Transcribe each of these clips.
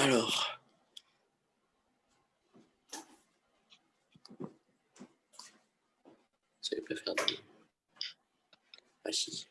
Alors. Ça ne pas faire de... Ah si.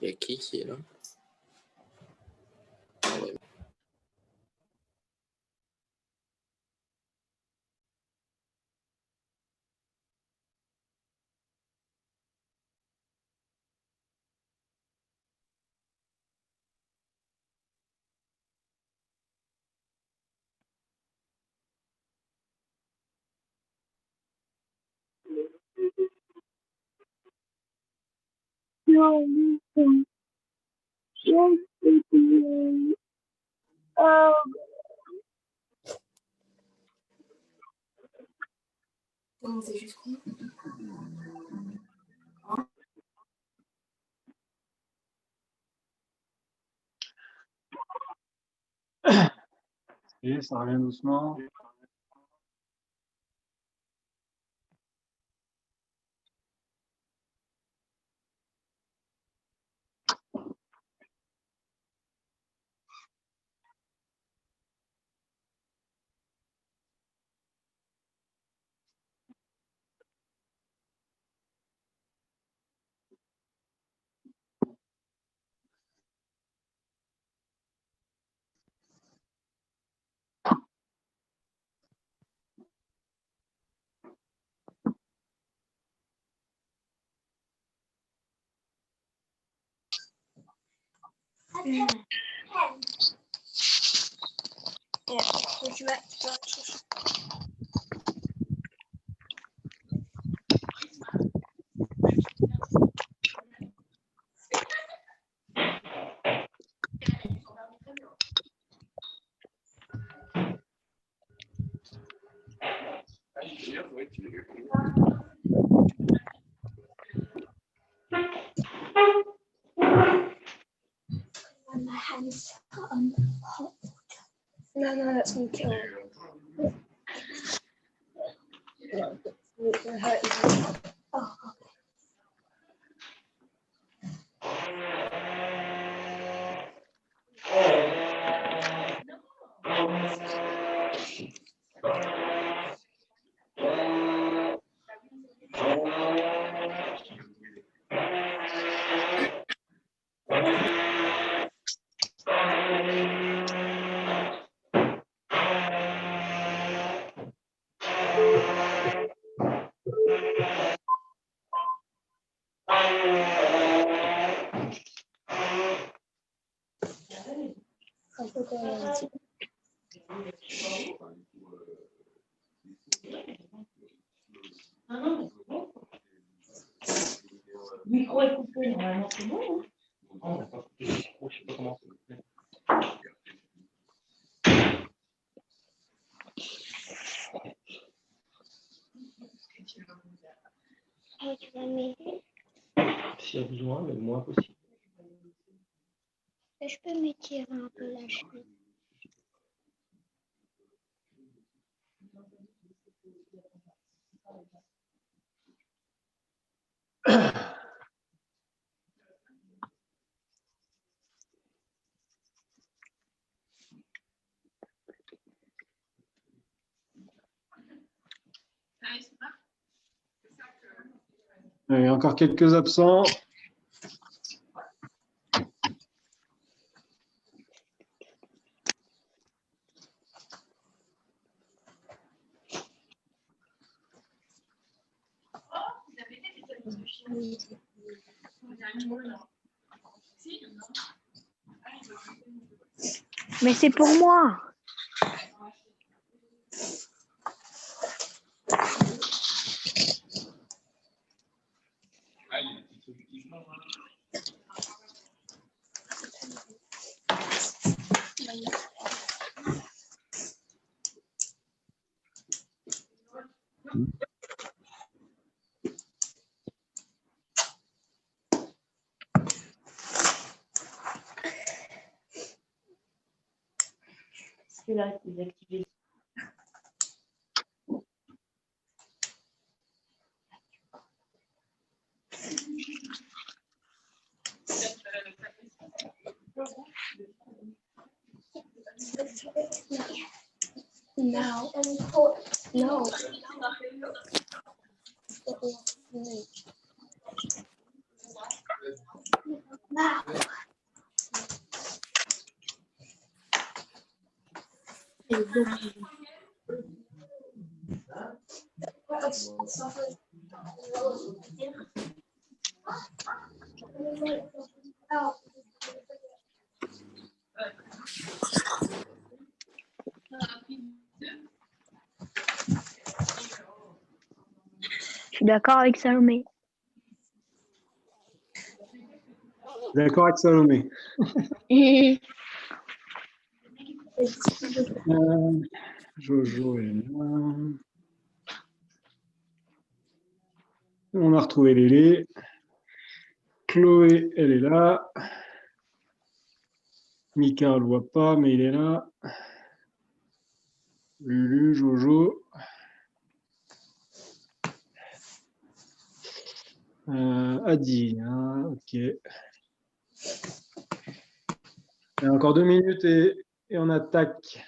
Il y a qui est là? Ah ouais. On fait juste quoi? Et ça revient doucement. Tu vas chercher. My hands hot. No, that's me too. It's gonna hurt you. Oh, Le micro est coupé, normalement c'est bon. Je sais pas comment c'est. tu vas m'aider? S'il y a besoin, mais le moins possible. Je peux m'étirer un peu la cheville. Il y a encore quelques absents. Mais c'est pour moi. celui-là, désactivé. No. No. Now. Je suis d'accord avec Salomé. D'accord avec Salomé. Jojo est là. On a retrouvé Lélé. Chloé, elle est là. Mika, on ne le voit pas, mais il est là. Lulu, Jojo. Adi, hein, ok. Il y a encore 2 minutes et on attaque.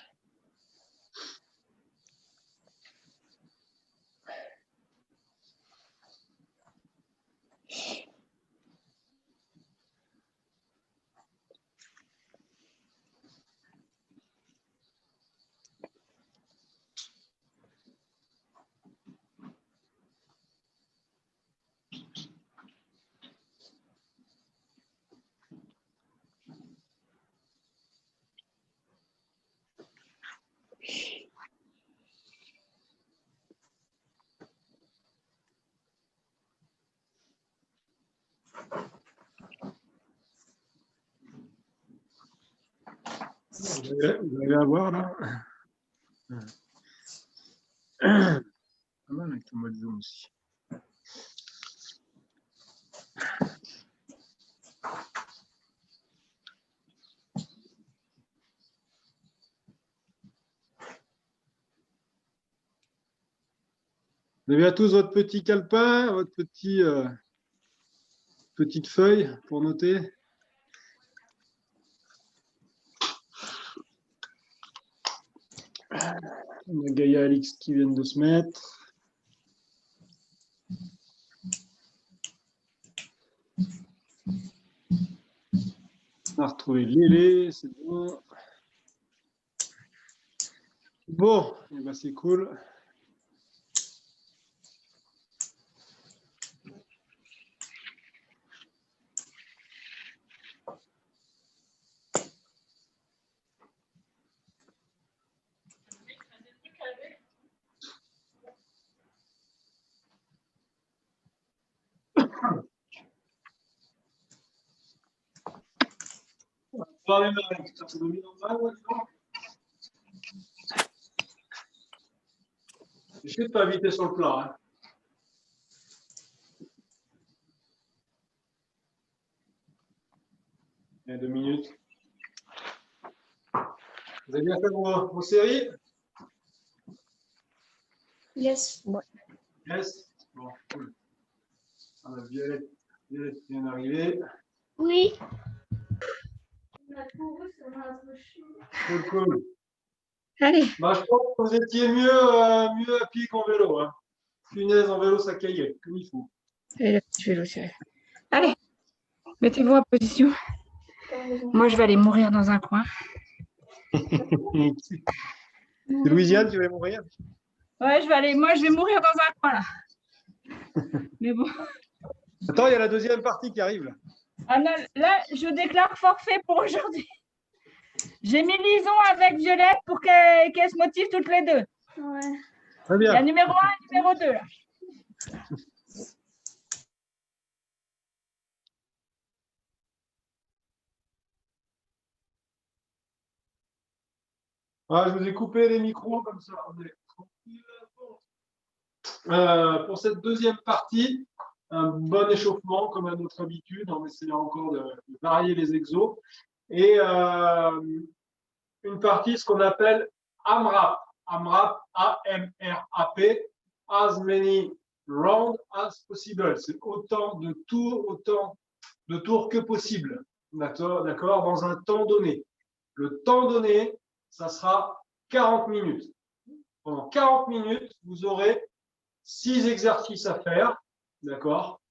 Vous allez la voir là. Pas mal avec le mode zoom aussi. Vous avez à tous votre petit calepin, votre petite feuille pour noter. On a Gaïa et Alix qui viennent de se mettre. On a retrouvé Lélé, c'est bon. Bon, eh ben c'est cool. Je ne pas inviter sur le plat. Hein. Il y a 2 minutes. Vous avez bien fait vos séries? Yes. Ouais. Yes. Bon, cool. On a Violette vient d'arriver. Oui. Cool, cool. Allez. Bah, je pense que vous étiez mieux à pied qu'en vélo. Hein. Punaise, en vélo, ça caillait, comme il faut. Et le petit vélo, c'est... Allez, mettez-vous en position. Moi, je vais aller mourir dans un coin. C'est Louisiane, tu vas mourir? Ouais, moi, je vais mourir dans un coin, là. Mais bon. Attends, il y a la deuxième partie qui arrive, là. Ah non, là, je déclare forfait pour aujourd'hui. J'ai mis Lison avec Violette pour qu'elles se motivent toutes les deux. Ouais. Très Il y bien. a numéro 1 et numéro 2, là. Ah, je vous ai coupé les micros comme ça. On est tranquille. Pour cette deuxième partie, un bon échauffement comme à notre habitude. On essaiera encore de varier les exos. Et une partie, ce qu'on appelle AMRAP. AMRAP, A-M-R-A-P, as many rounds as possible. C'est autant de tours que possible. D'accord, dans un temps donné. Le temps donné, ça sera 40 minutes. Pendant 40 minutes, vous aurez 6 exercices à faire. D'accord?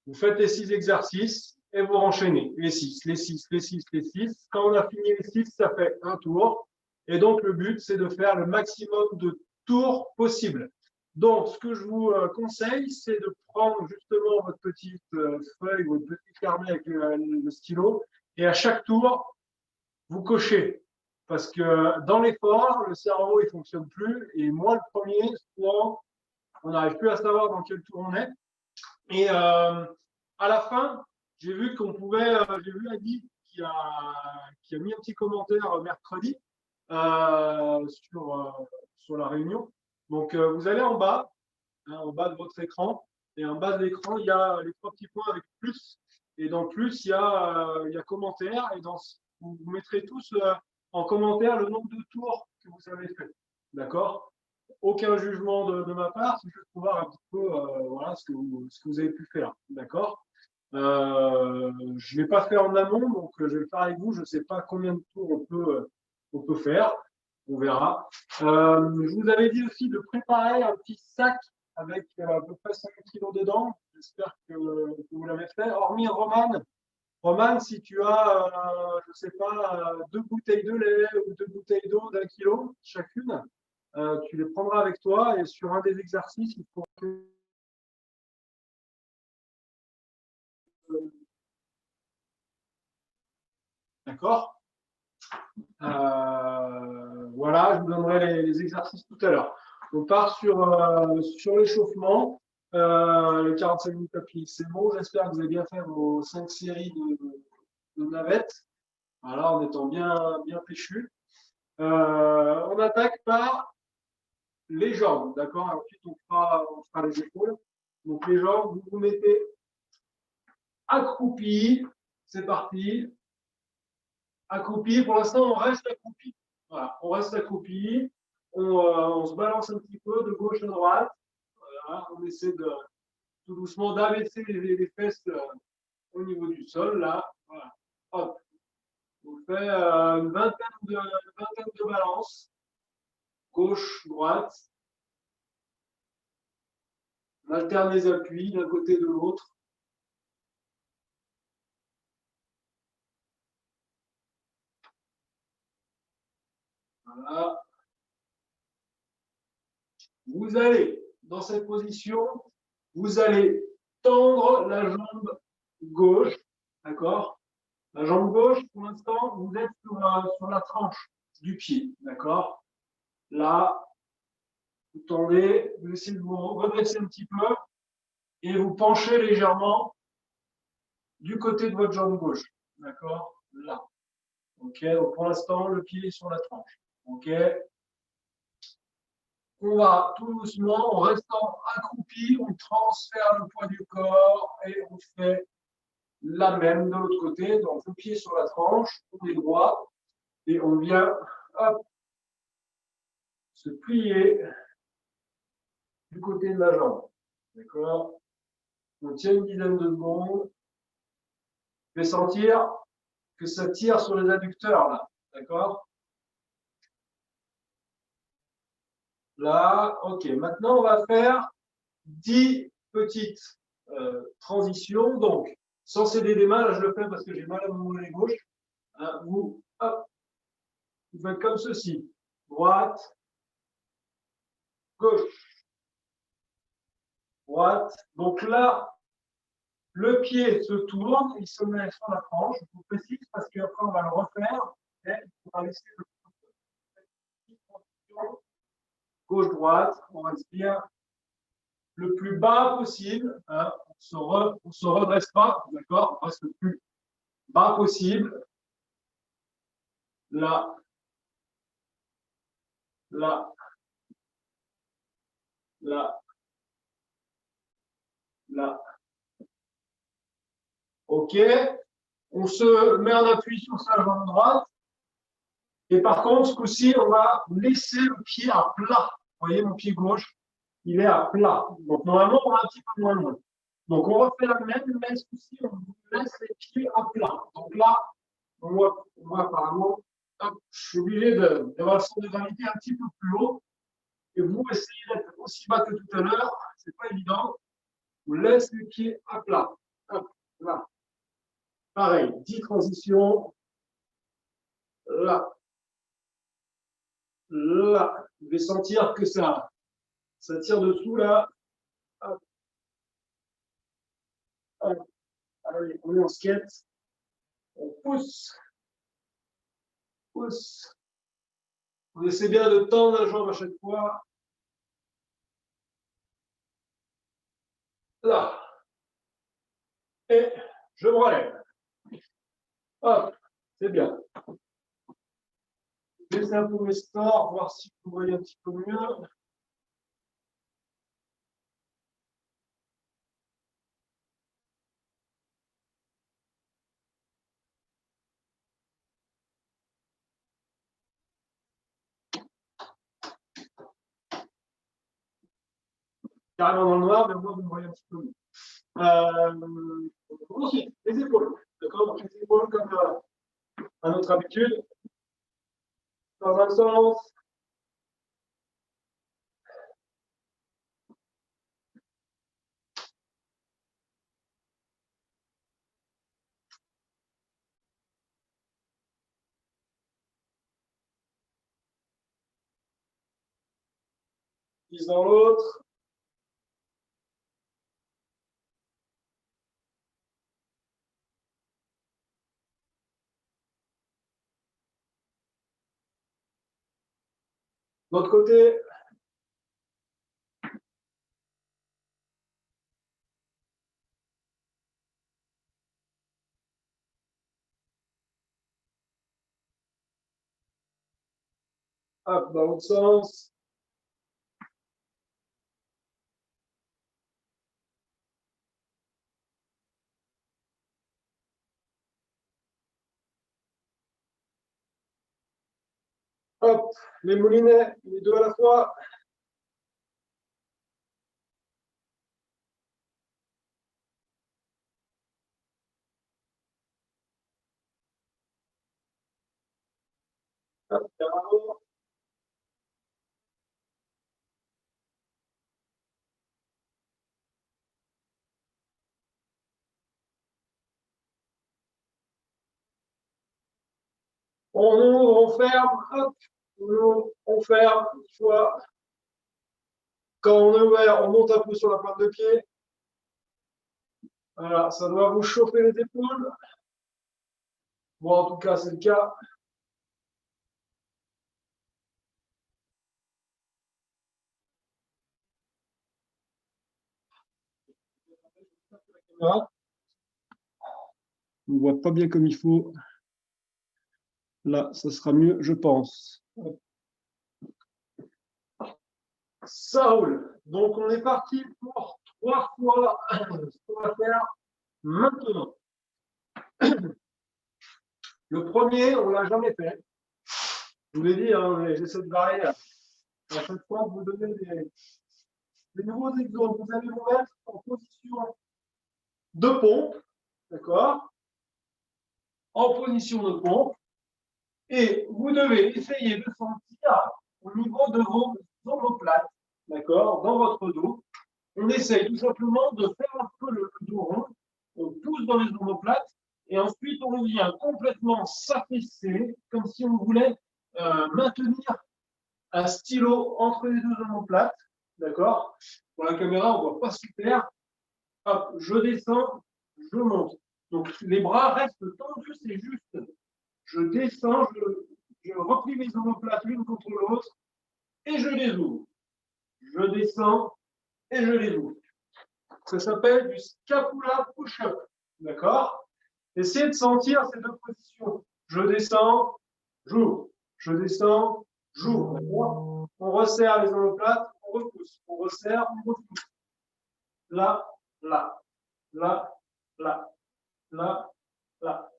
Vous faites les 6 exercices et vous enchaînez. Les 6, les 6, les 6, les 6. Quand on a fini les 6, ça fait un tour. Et donc, le but, c'est de faire le maximum de tours possible. Donc, ce que je vous conseille, c'est de prendre justement votre petite feuille, votre petit carnet avec le stylo. Et à chaque tour, vous cochez. Parce que dans l'effort, le cerveau, il ne fonctionne plus. Et moi, le premier, souvent, on n'arrive plus à savoir dans quel tour on est. Et à la fin, j'ai vu qu'on pouvait, j'ai vu Adi qui a mis un petit commentaire mercredi sur la réunion. Donc, vous allez en bas de votre écran, et en bas de l'écran, il y a les 3 petits points avec plus. Et dans plus, il y a commentaire, et vous mettrez tous en commentaire le nombre de tours que vous avez fait. D'accord? Aucun jugement de ma part, c'est juste pour voir un petit peu voilà, ce que vous avez pu faire. D'accord? Je ne l'ai pas fait en amont, donc je vais le faire avec vous. Je ne sais pas combien de tours on peut faire. On verra. Je vous avais dit aussi de préparer un petit sac avec à peu près 5 kilos dedans. J'espère que vous l'avez fait. Hormis Roman. Roman, si tu as, je ne sais pas, 2 bouteilles de lait ou 2 bouteilles d'eau d'1 kilo chacune, tu les prendras avec toi, et sur un des exercices, il faut que d'accord. Voilà, je vous donnerai les exercices tout à l'heure. On part sur l'échauffement. Les 45 minutes à pied, c'est bon. J'espère que vous avez bien fait vos 5 séries de navettes. Voilà, en étant bien péchu. On attaque par les jambes, d'accord? Ensuite, on fera les épaules. Donc, les jambes, vous vous mettez accroupi. C'est parti. Accroupi. Pour l'instant, on reste accroupi. Voilà, on reste accroupi. On se balance un petit peu de gauche à droite. Voilà, on essaie de tout doucement d'abaisser les fesses au niveau du sol. Là, voilà. Hop. On fait une vingtaine de balances. Gauche, droite. On alterne les appuis d'un côté de l'autre. Voilà. Vous allez, dans cette position, vous allez tendre la jambe gauche. D'accord? La jambe gauche, pour l'instant, vous êtes sur la tranche du pied. D'accord? Là, vous tendez, vous essayez de vous redresser un petit peu et vous penchez légèrement du côté de votre jambe gauche. D'accord? Là. OK? Donc, pour l'instant, le pied est sur la tranche. OK? On va tout doucement, en restant accroupi, on transfère le poids du corps et on fait la même de l'autre côté. Donc, le pied sur la tranche, on est droit et on vient hop, se plier du côté de la jambe. D'accord? On tient une dizaine de secondes. Vous pouvez sentir que ça tire sur les adducteurs là. D'accord? Là, ok. Maintenant, on va faire 10 petites transitions. Donc, sans céder des mains, là je le fais parce que j'ai mal à mon mollet gauche. Hein, vous faites comme ceci. Droite, gauche, droite. Donc là, le pied se tourne, il se met sur la tranche. Je vous précise parce qu'après, on va le refaire. Et on va laisser le gauche-droite. On reste bien le plus bas possible. Hein. On ne se redresse pas, d'accord? On reste le plus bas possible. Là, là, là, là. OK. On se met en appui sur sa jambe droite. Et par contre, ce coup-ci, on va laisser le pied à plat. Vous voyez, mon pied gauche, il est à plat. Donc, normalement, on va un petit peu moins loin. Donc, on refait la même, mais ce coup-ci, on laisse les pieds à plat. Donc là, moi apparemment, hop, je suis obligé d'avoir le centre de gravité un petit peu plus haut. Et vous, essayez d'être aussi bas que tout à l'heure. C'est pas évident. On laisse les pieds à plat. Hop, là. Pareil, 10 transitions. Là. Là. Vous devez sentir que ça tire dessous là. Hop. Hop. Allez, on est en skate. On pousse. Pousse. On essaie bien de tendre la jambe à chaque fois. Là. Et je me relève. Hop. C'est bien. Laissez un peu mes stores, voir si vous voyez un petit peu mieux. Carrément dans le noir, mais moi, vous me voyez un petit peu mieux. Ensuite, les épaules. D'accord? Donc, les épaules comme à notre habitude. Dans un sens. Prise dans l'autre. De l'autre côté. Hop, dans l'autre sens. Hop, les moulinets, les deux à la fois. Hop, carrément. On ouvre, on ferme, hop, on ouvre, on ferme, une fois. Quand on est ouvert, on monte un peu sur la pointe de pied. Voilà, ça doit vous chauffer les épaules. Bon, en tout cas, c'est le cas. On ne voit pas bien comme il faut. Là, ça sera mieux, je pense. Ça roule. Donc, on est parti pour 3 fois ce qu'on va faire maintenant. Le premier, on ne l'a jamais fait. Je vous l'ai dit, hein, j'essaie de varier à chaque fois, vous donner des nouveaux exemples. Vous allez vous mettre en position de pompe, d'accord? En position de pompe. Et vous devez essayer de sentir au niveau de vos omoplates, d'accord, dans votre dos. On essaye tout simplement de faire un peu le dos rond. On pousse dans les omoplates et ensuite on vient complètement s'affaisser comme si on voulait maintenir un stylo entre les deux omoplates, d'accord? Pour la caméra, on ne voit pas super. Hop, je descends, je monte. Donc les bras restent tendus, c'est juste. Je descends, je replie mes omoplates l'une contre l'autre et je les ouvre. Je descends et je les ouvre. Ça s'appelle du scapula push-up. D'accord? Essayez de sentir ces deux positions. Je descends, j'ouvre. Je descends, j'ouvre. On resserre les omoplates, on repousse. On resserre, on repousse. Là, là, là, là, là, là.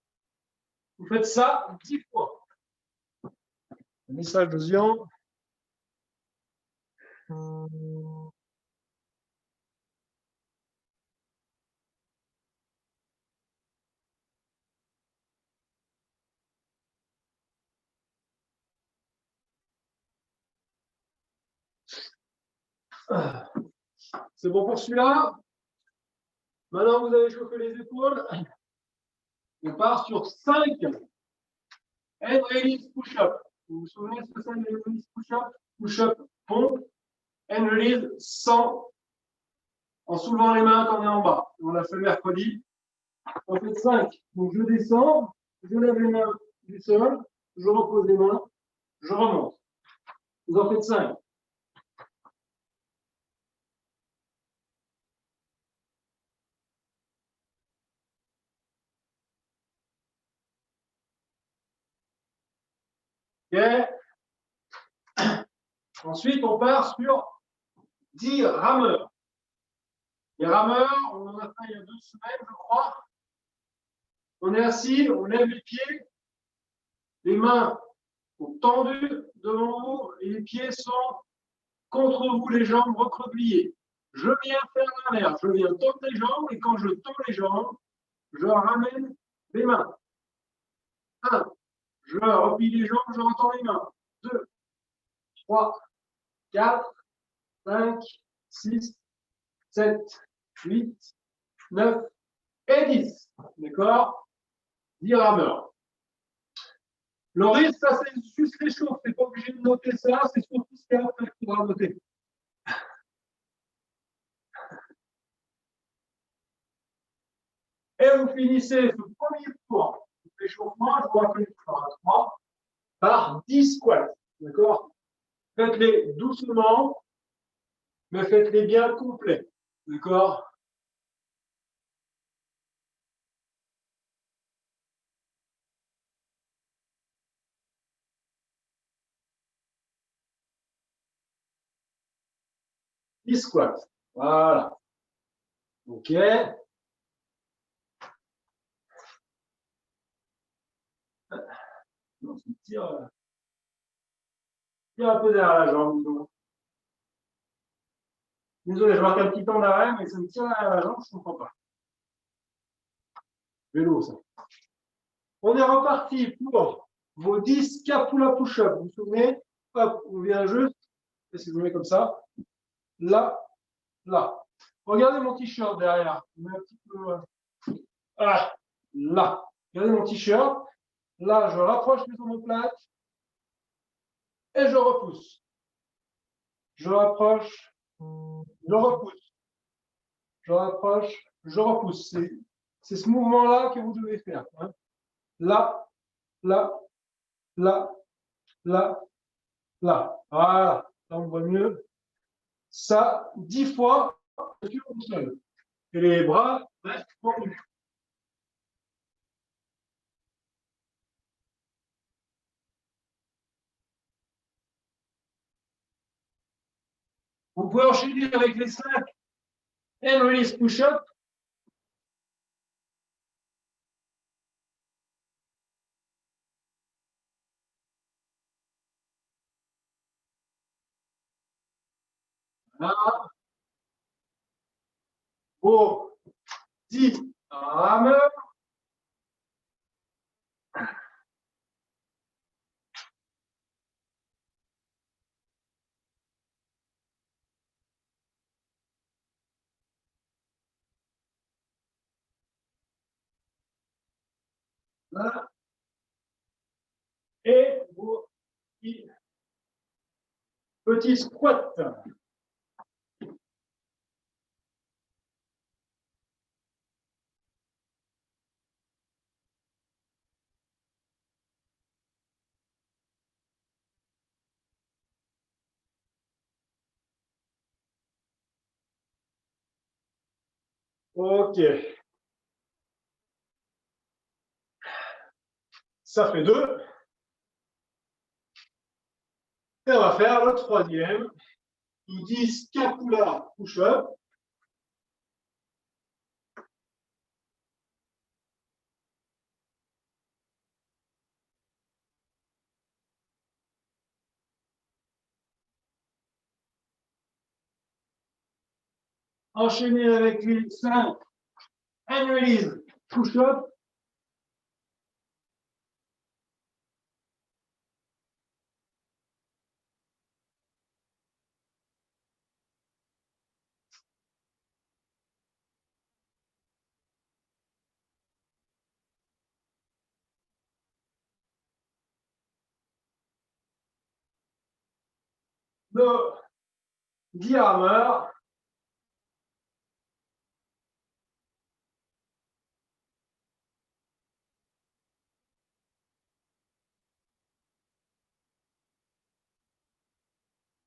Vous faites ça 10 fois. Un message de Zian. C'est bon pour celui-là. Maintenant, vous avez chauffé les épaules. On part sur 5 head release push-up. Vous vous souvenez ce que c'est le head release push-up? Push-up, pompe, head release sans, en soulevant les mains quand on est en bas. On l'a fait mercredi. On fait 5. Donc je descends, je lève les mains du sol, je repose les mains, je remonte. Vous en faites 5. Okay. Ensuite, on part sur 10 rameurs. Les rameurs, on en a fait il y a 2 semaines, je crois. On est assis, on lève les pieds, les mains sont tendues devant vous et les pieds sont contre vous, les jambes recroquevillées. Je viens faire l'inverse, je viens tendre les jambes et quand je tends les jambes, je ramène les mains. 1, je replie les jambes, je retends les mains. 2, 3, 4, 5, 6, 7, 8, 9 et 10. D'accord? 10 rameurs. Le risque, ça, c'est juste les choses. Tu n'es pas obligé de noter ça, c'est surtout ce qu'il y a après qu'il faudra noter. Et vous finissez ce premier tour d'échauffement, je vois que il fera 3, par 10 squats. D'accord? Faites-les doucement, mais faites-les bien complets. D'accord? Squats. Voilà. OK. Non, ça me tire un peu derrière la jambe. Donc. Désolé, je marque un petit temps d'arrêt, mais ça me tire derrière la jambe, je ne comprends pas. Vélo, ça. On est reparti pour vos 10 capula push-up. Vous vous souvenez? Hop, on vient juste. Et si je vous mets comme ça, là, là. Regardez mon t-shirt derrière. Je mets un petit peu. Ah, là. Regardez mon t-shirt. Là, je rapproche les omoplates et je repousse. Je rapproche, je repousse. Je rapproche, je repousse. C'est ce mouvement-là que vous devez faire. Hein. Là, là, là, là, là. Voilà. Là, on voit mieux. Ça, 10 fois sur le sol. Et les bras restent tendus. Vous pouvez enchaîner avec les 5 and release push-up. Là. Vos 10 rameurs. Là. Et vos petits squats. OK. Ça fait 2. Et on va faire le troisième. Nous dit scapula push-up. enchaîner avec les 5 and release push-up. Le diamètre.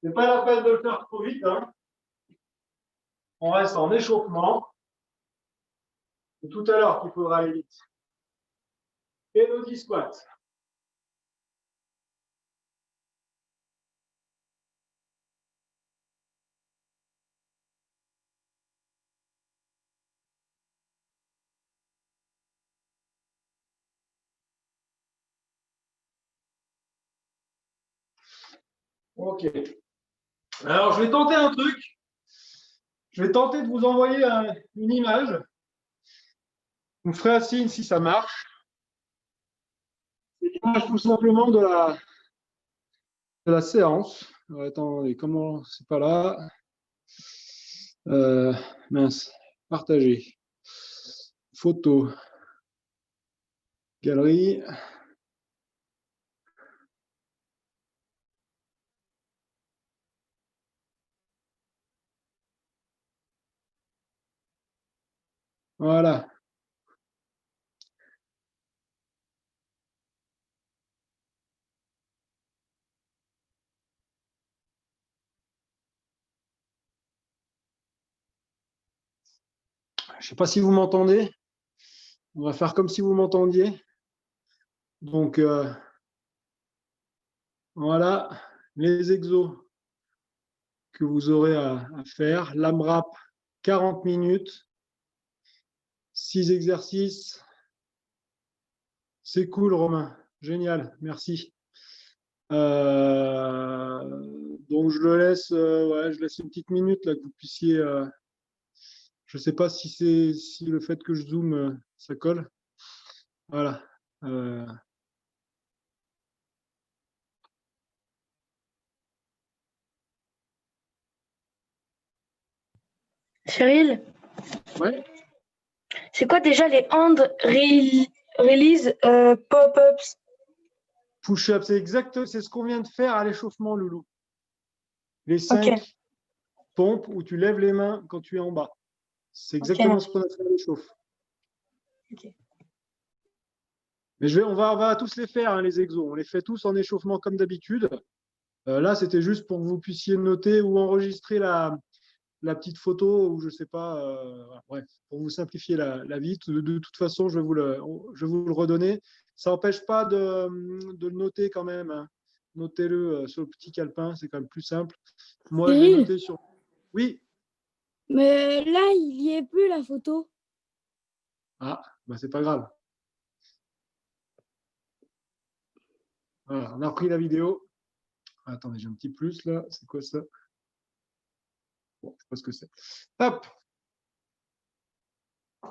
C'est pas la peine de le faire trop vite. Hein. On reste en échauffement. C'est tout à l'heure qu'il faudra aller vite. Et nos 10 squats. Ok. Alors, je vais tenter un truc. Je vais tenter de vous envoyer une image. Vous me ferez un signe si ça marche. C'est l'image tout simplement de la séance. Alors, attendez, comment c'est pas là? Mince. Partager. Photo. Galerie. Voilà. Je ne sais pas si vous m'entendez. On va faire comme si vous m'entendiez. Donc, voilà les exos que vous aurez à faire. L'AMRAP, 40 minutes, 6 exercices. C'est cool, Romain. Génial, merci. Donc, je le laisse, je laisse une petite minute là, que vous puissiez. Je ne sais pas si le fait que je zoome, ça colle. Voilà. Cyril, Ouais. c'est quoi déjà les hand release pop-ups? Push-up, c'est exact, c'est ce qu'on vient de faire à l'échauffement, Loulou. Les 5 pompes où tu lèves les mains quand tu es en bas. C'est exactement ce qu'on a fait à l'échauffe. Okay. Mais on va tous les faire, hein, les exos. On les fait tous en échauffement comme d'habitude. Là, c'était juste pour que vous puissiez noter ou enregistrer la petite photo, ou je ne sais pas, bref, pour vous simplifier la vie. De toute façon, je vais vous le redonner. Ça n'empêche pas de le noter quand même. Hein. Notez-le sur le petit calepin, c'est quand même plus simple. Moi, je l'ai noté sur... Oui. Mais là, il n'y est plus la photo. Ah, bah c'est pas grave. Voilà, on a repris la vidéo. Attendez, j'ai un petit plus là. C'est quoi ça? Bon, je sais pas ce que c'est. Hop.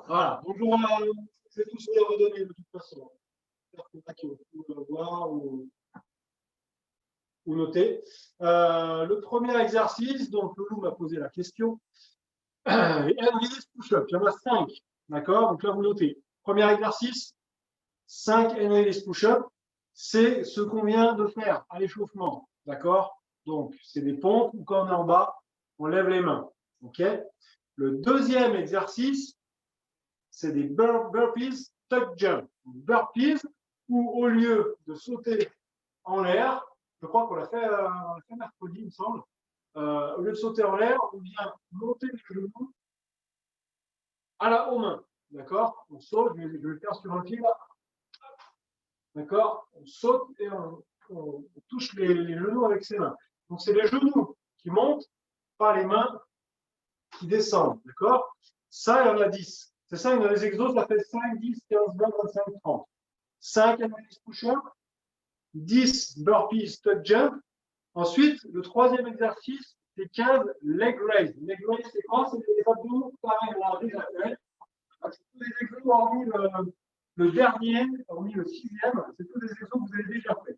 Voilà. Donc, je vais tous vous les redonner de toute façon. J'espère que vous le voir ou noter. Le premier exercice, donc Loulou m'a posé la question. Release push-up. Il y en a 5. D'accord? Donc là, vous notez. Premier exercice, 5 release push-up. C'est ce qu'on vient de faire à l'échauffement. D'accord? Donc, c'est des pompes où quand on est en bas, on lève les mains. OK? Le deuxième exercice, c'est des burpees tuck jump. Burpees où au lieu de sauter en l'air, je crois qu'on l'a fait mercredi, il me semble, au lieu de sauter en l'air, on vient monter les genoux aux mains. D'accord? On saute, je vais le faire sur un fil. D'accord? On saute et on touche les genoux avec ses mains. Donc, c'est les genoux qui montent, pas les mains qui descendent. D'accord? Ça, il y en a 10. C'est ça, il y en a les exos, ça fait 5, 10, 15, 20, 25, 30. 5 analyses push-up, 10 burpees tuck jump. Ensuite, le troisième exercice, c'est 15 leg raise. Leg raise, c'est quoi? C'est les abdos, pareil, on a déjà fait. C'est tous les exos hormis le dernier, hormis le 6e, c'est tous les exos que vous avez déjà fait.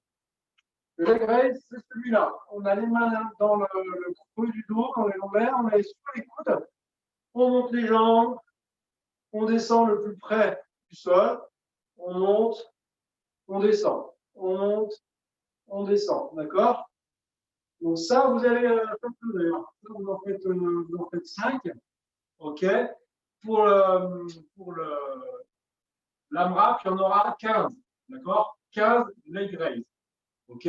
Le leg raise, c'est celui-là. On a les mains dans le creux du dos, dans les lombaires, on a les sous les coudes. On monte les jambes, on descend le plus près du sol, on monte, on descend, on monte, on descend, d'accord? Donc ça, vous allez faire tout d'ailleurs. Vous en faites 5, ok? Pour l'AMRAP, il y en aura 15, d'accord? 15 leg raise, ok?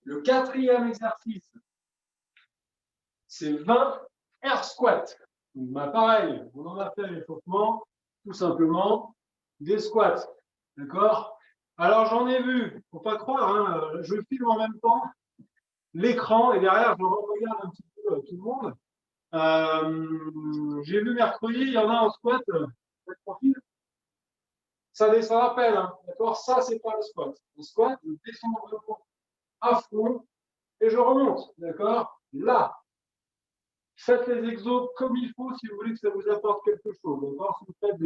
Le 4e exercice, c'est 20 air squats. Donc, bah, pareil, on en a fait l'échauffement, tout simplement, des squats, d'accord? Alors, j'en ai vu, il ne faut pas croire, hein, je filme en même temps l'écran et derrière, je regarde un petit peu tout le monde. J'ai vu mercredi, il y en a en squat, profil. Ça rappelle, hein, d'accord? Ça, c'est pas le squat. Le squat, je descends à fond et je remonte, d'accord? Là, faites les exos comme il faut si vous voulez que ça vous apporte quelque chose. D'accord? Si vous faites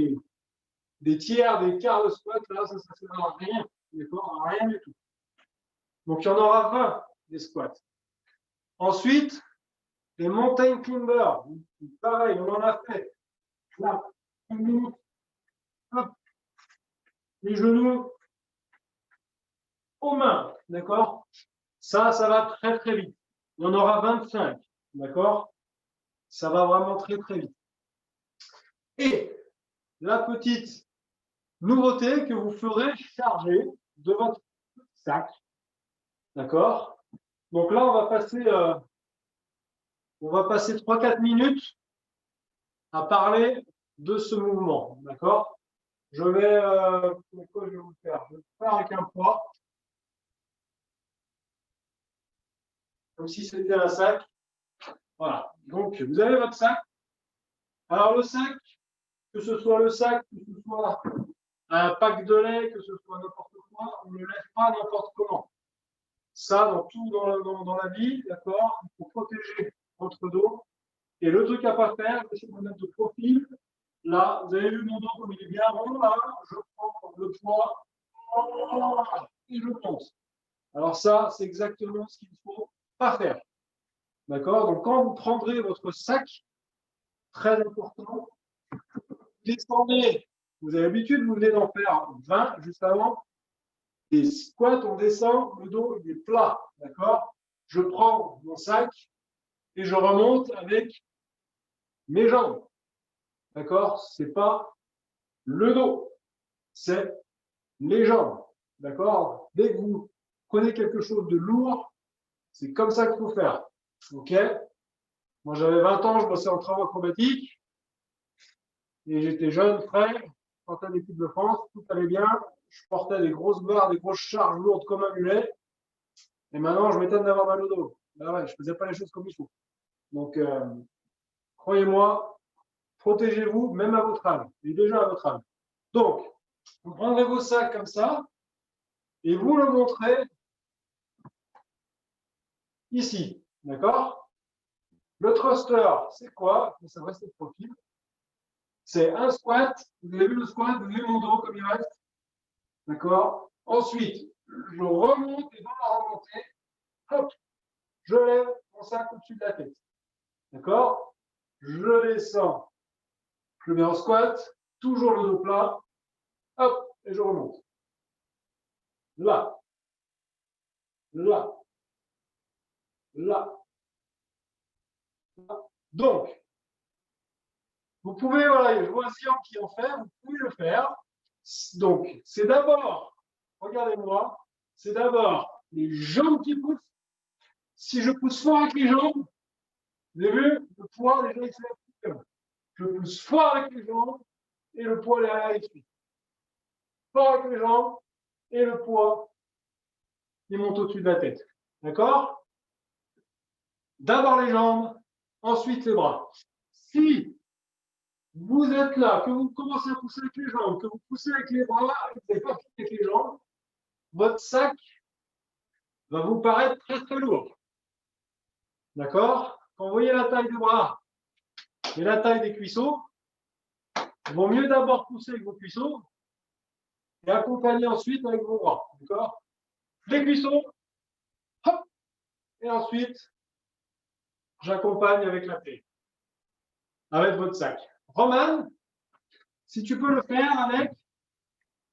des tiers, des quarts de squat, là, ça ne sert à rien. D'accord? À rien du tout. Donc, il y en aura 20 des squats. Ensuite, les mountain climbers. Pareil, on en a fait. Là, hop, les genoux aux mains. D'accord? Ça va très, très vite. Il y en aura 25. D'accord? Ça va vraiment très, très vite. Et la petite nouveauté que vous ferez charger de votre sac. D'accord? Donc là, on va passer 3-4 minutes à parler de ce mouvement. D'accord? Je vais quoi je vais vous faire? Je vais le faire avec un poids. Comme si c'était un sac. Voilà. Donc, vous avez votre sac. Alors, le sac, que ce soit le sac, que ce soit un pack de lait, que ce soit n'importe quoi, on ne le laisse pas n'importe comment. Ça, dans tout dans la vie, d'accord, il faut protéger votre dos. Et le truc à ne pas faire, c'est de me mettre de profil. Là, vous avez vu mon dos comme il est bien rond, là, je prends le poids et je ponce. Alors ça, c'est exactement ce qu'il ne faut pas faire. D'accord? Donc, quand vous prendrez votre sac, très important, descendez. Vous avez l'habitude, vous venez d'en faire 20 juste avant. Les squats, on descend, le dos il est plat. D'accord? Je prends mon sac et je remonte avec mes jambes. D'accord? Ce n'est pas le dos, c'est les jambes. D'accord? Dès que vous prenez quelque chose de lourd, c'est comme ça qu'il faut faire. OK? Moi, j'avais 20 ans, je bossais en travaux acrobatiques. Et j'étais jeune, frais, quand à l'équipe de France, tout allait bien. Je portais des grosses barres, des grosses charges lourdes comme un mulet. Et maintenant, je m'étonne d'avoir mal au dos. Ben ouais, je ne faisais pas les choses comme il faut. Donc, croyez-moi, protégez-vous, même à votre âge. Et déjà à votre âge. Donc, vous prendrez vos sacs comme ça et vous le montrez ici. D'accord? Le thruster, c'est quoi? Ça reste le profil. C'est un squat. Vous avez vu le squat, vous avez vu mon dos comme il reste. D'accord? Ensuite, je remonte et dans la remontée, hop, je lève mon sac au-dessus de la tête. D'accord? Je descends. Je mets en squat, toujours le dos plat. Hop, et je remonte. Là. Là. Là. Là. Donc, vous pouvez, voilà, je vois Zian qui en fait, vous pouvez le faire. Donc, c'est d'abord, regardez-moi, c'est d'abord les jambes qui poussent. Si je pousse fort avec les jambes, vous avez vu, le poids, déjà, il se lève. Je pousse fort avec les jambes et le poids derrière, il suit. Fort avec les jambes et le poids, il monte au-dessus de la tête. D'accord? D'abord les jambes, ensuite les bras. Si vous êtes là, que vous commencez à pousser avec les jambes, que vous poussez avec les bras, que vous n'avez pas fini avec les jambes, votre sac va vous paraître très très lourd. D'accord? Quand vous voyez la taille des bras et la taille des cuisseaux, il vaut mieux d'abord pousser avec vos cuisseaux et accompagner ensuite avec vos bras. D'accord? Les cuisseaux, hop, et ensuite, j'accompagne avec la clé, avec votre sac. Roman, si tu peux le faire avec,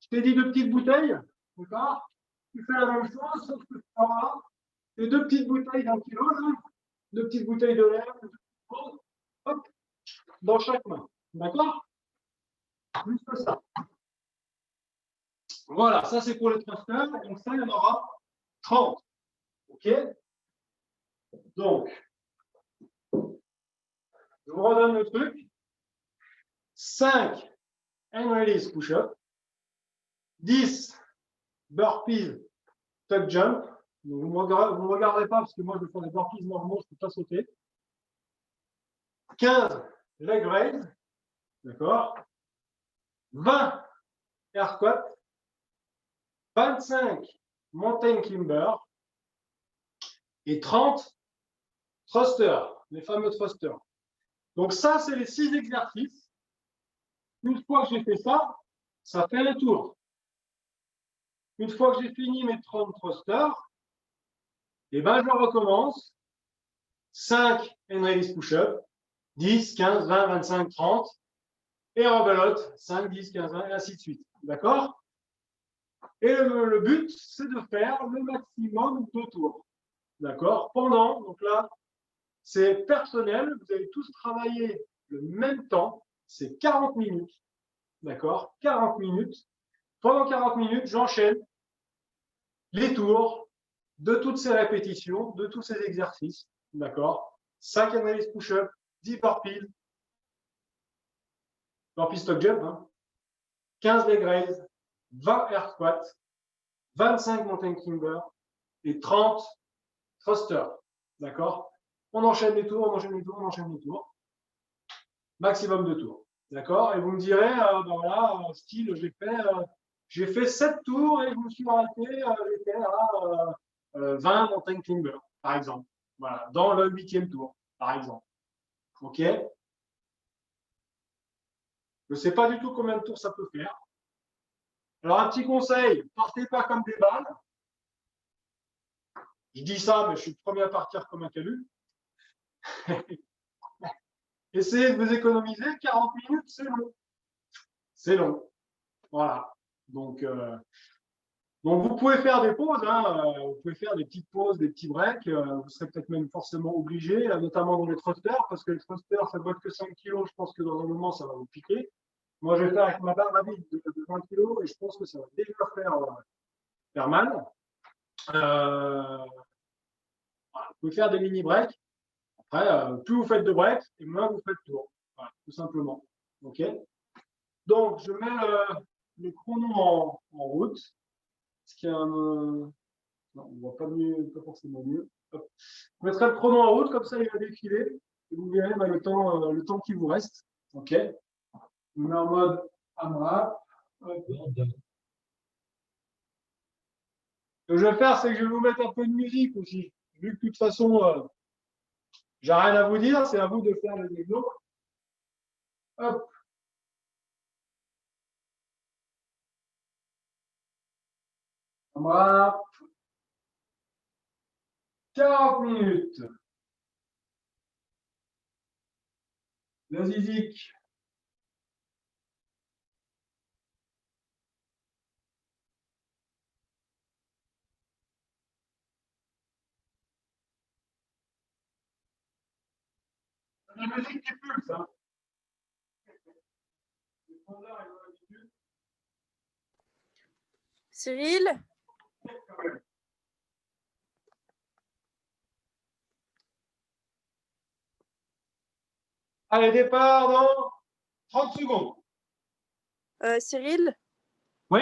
je t'ai dit 2 petites bouteilles, d'accord? Tu fais la même chose, sauf que tu auras les 2 petites bouteilles d'1 kilo, là, 2 petites bouteilles de lait, hop, dans chaque main. D'accord? Juste ça. Voilà, ça c'est pour les thrusters. Donc ça, il y en aura 30. OK? Donc, je vous redonne le truc. 5 hand release push-up. 10 burpees tuck jump. Donc, vous ne me regardez pas parce que moi je vais faire des burpees normaux, je ne peux pas sauter. 15 leg raise. D'accord? 20 air squat. 25 mountain climber. Et 30 thrusters, les fameux thrusters. Donc ça, c'est les 6 exercices. Une fois que j'ai fait ça, ça fait un tour. Une fois que j'ai fini mes 30 thrusters, et ben, je recommence. 5 hand release push-up, 10, 15, 20, 25, 30. Et rebelote, 5, 10, 15, 20, et ainsi de suite. D'accord? Et le but, c'est de faire le maximum de tours. D'accord? Pendant, donc là, c'est personnel, vous allez tous travailler le même temps, c'est 40 minutes. D'accord? 40 minutes. Pendant 40 minutes, j'enchaîne les tours de toutes ces répétitions, de tous ces exercices. D'accord? 5 hand release push-up, 10 burpees, tuck jump, hein, 15 leg raise, 20 air squat, 25 mountain climber et 30 thrusters. D'accord? On enchaîne les tours, on enchaîne les tours, on enchaîne les tours. Maximum de tours. D'accord? Et vous me direz, ben voilà, style, j'ai fait 7 tours et je me suis arrêté, j'étais à 20 mountain climber, par exemple. Voilà, dans le 8e tour, par exemple. OK? Je ne sais pas du tout combien de tours ça peut faire. Alors, un petit conseil, partez pas comme des balles. Je dis ça, mais je suis le premier à partir comme un calu. Essayez de vous économiser, 40 minutes, c'est long. C'est long. Voilà. Donc, vous pouvez faire des pauses, hein, vous pouvez faire des petites pauses, des petits breaks. Vous serez peut-être même forcément obligé, notamment dans les thrusters, parce que les thrusters, ça ne doit être que 5 kg. Je pense que dans un moment, ça va vous piquer. Moi, je vais faire avec ma barre à vide de 20 kg et je pense que ça va déjà faire mal. Voilà. Vous pouvez faire des mini breaks. Après, plus vous faites de breaks et moins vous faites de tours. Voilà, tout simplement. OK? Donc, je mets le chrono en route. Est-ce qu'il y a un. Non, on ne voit pas mieux, pas forcément mieux. Hop. Je mettrai le chrono en route, comme ça il va défiler. Et vous verrez le temps qui vous reste. OK? Je mets en mode AMRAP. Ce que je vais faire, c'est que je vais vous mettre un peu de musique aussi. Vu que de toute façon, j'ai rien à vous dire, c'est à vous de faire les exos. Hop. AMRAP. 40 minutes. Vas-y, Zik. La musique qui pulse, hein. Cyril? Allez, départ dans 30 secondes. Cyril? Oui.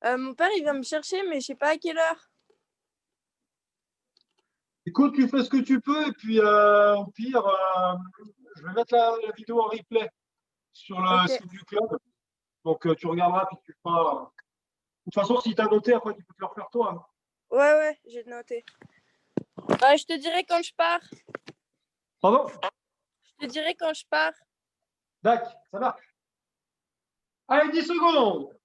Mon père, il vient me chercher, mais je sais pas à quelle heure. Écoute, tu fais ce que tu peux et puis au pire, je vais mettre la vidéo en replay sur le site du club. Donc tu regarderas puis tu feras. De toute façon, si tu as noté, après tu peux te le refaire toi. Ouais, j'ai noté. Bah, je te dirai quand je pars. Pardon? Je te dirai quand je pars. Dac, ça marche. Allez, 10 secondes.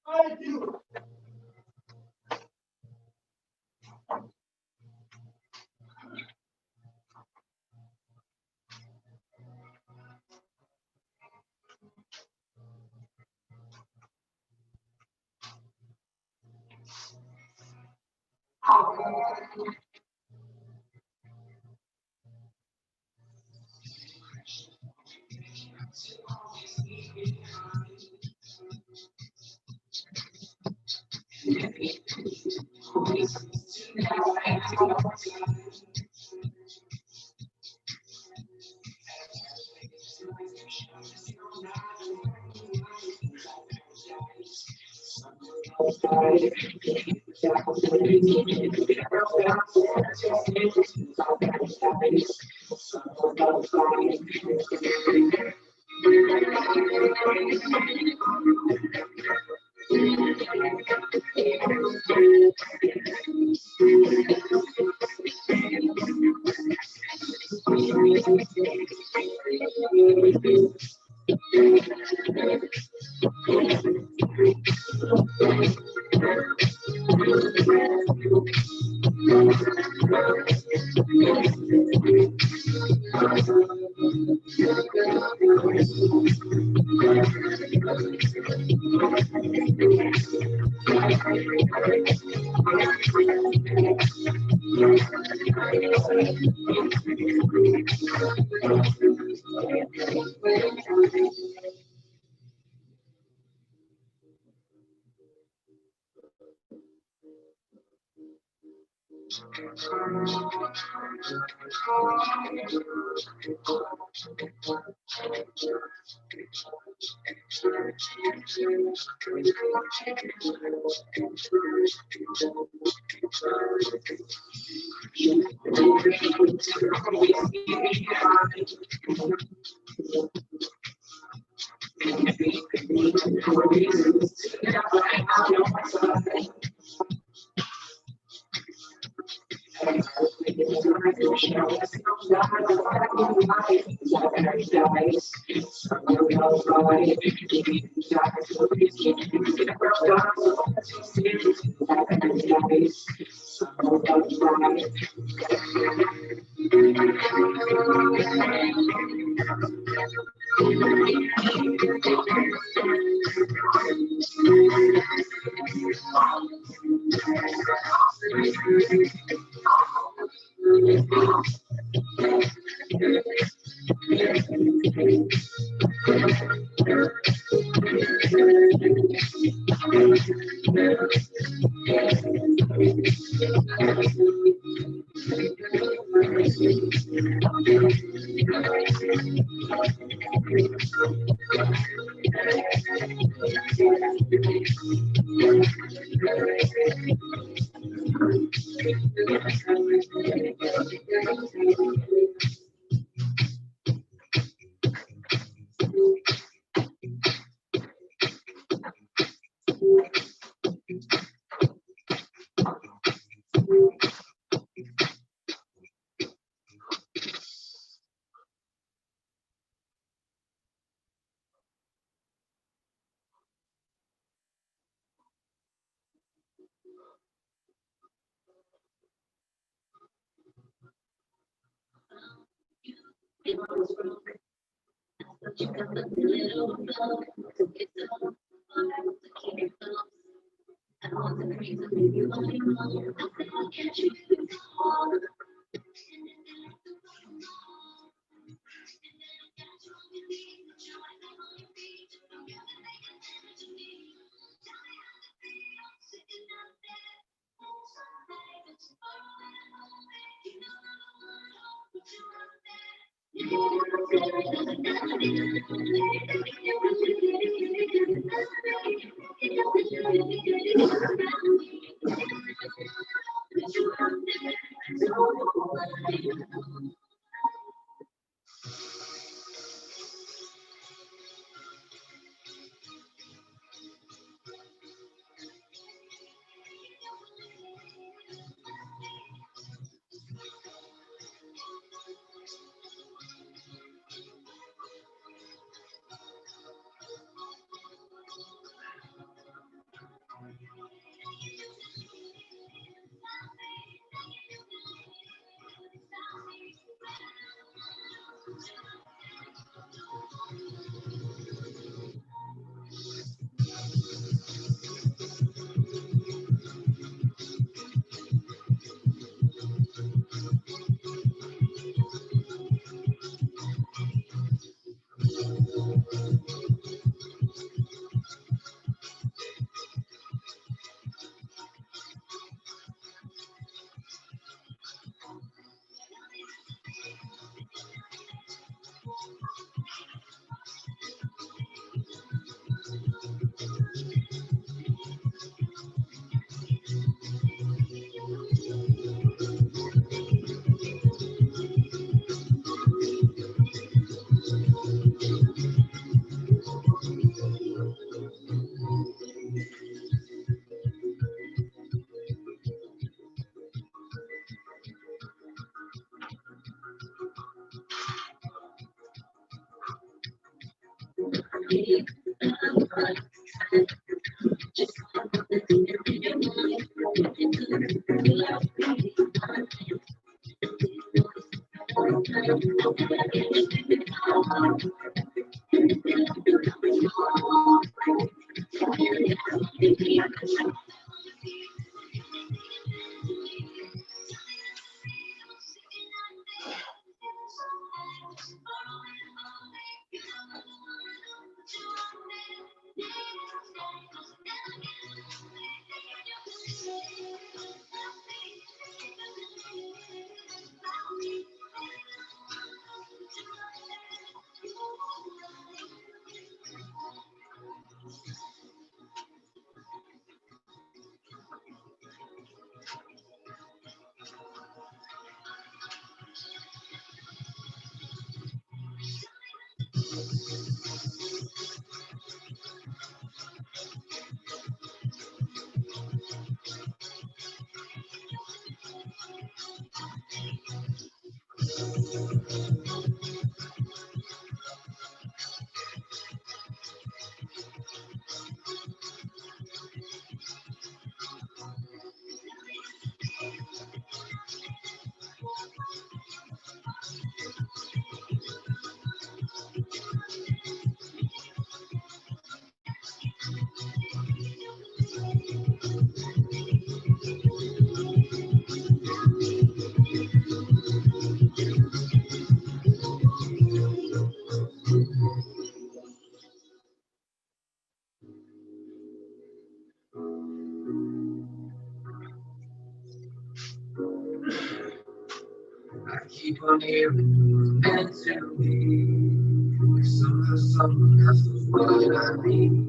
Allez, Tino. I keep on hearing you meant to me. Someone else is what I need.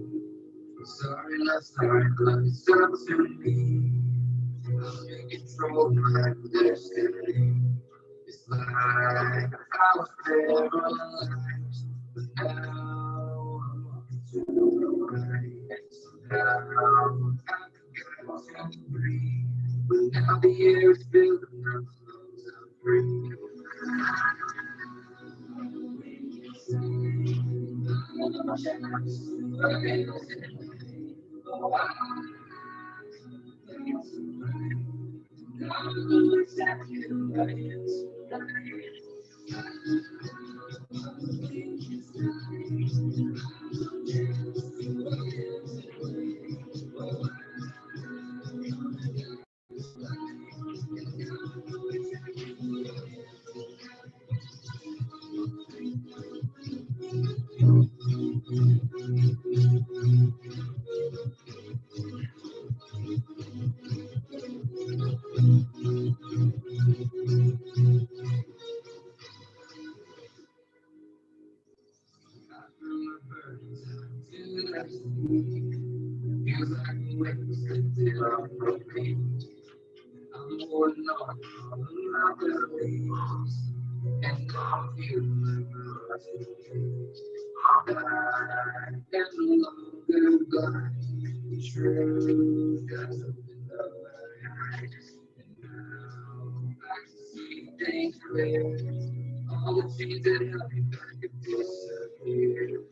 Sorry, last night, but it's up to me. I'm in control of my destiny. It's like I was paralyzed, but now I'm walking to the right. Somehow I forgot to breathe, but now the air is filled with lungs I'm free. Feels like the weight was lifted off of me. I'm holding on to my beliefs, and I'm feeling like we're rushing dreams. I am no longer blind. The truth has opened up my eyes, and now I can see things clear. All the things that held me back have disappeared.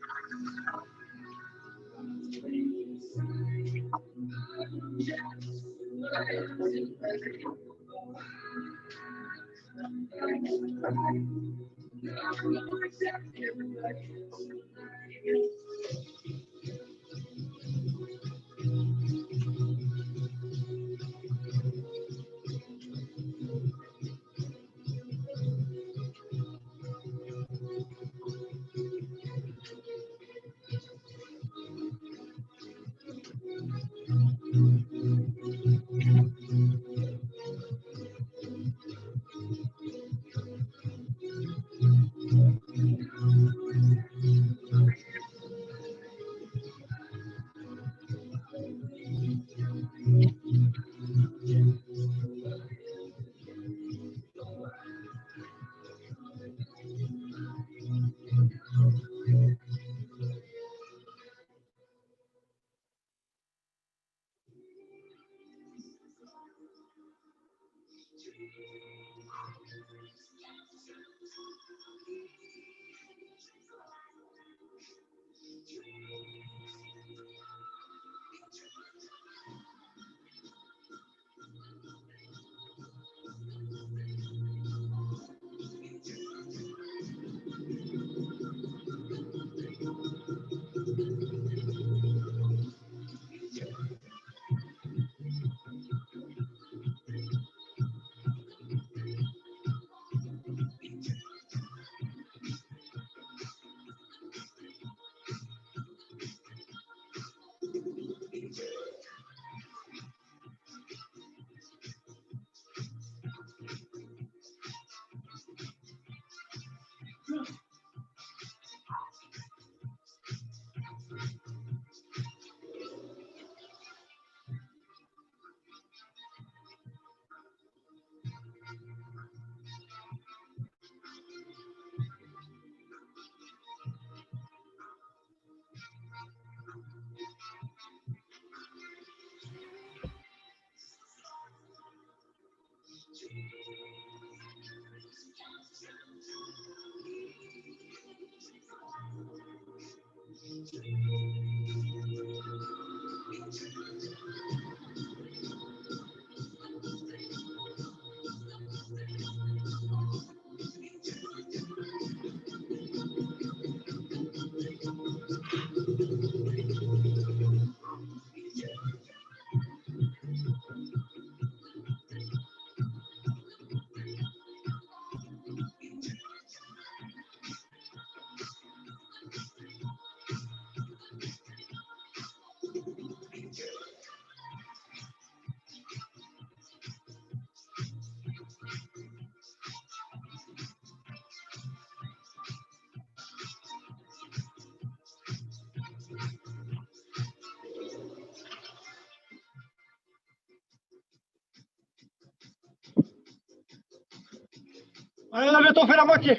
Allez, là, bientôt, on fait la moitié.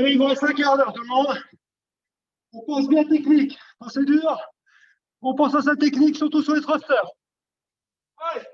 Allez, il vous reste un quart d'heure, tout le monde. On pense bien technique. Quand c'est dur, on pense à sa technique, surtout sur les thrusters. Allez.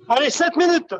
Allez, 7 minutes.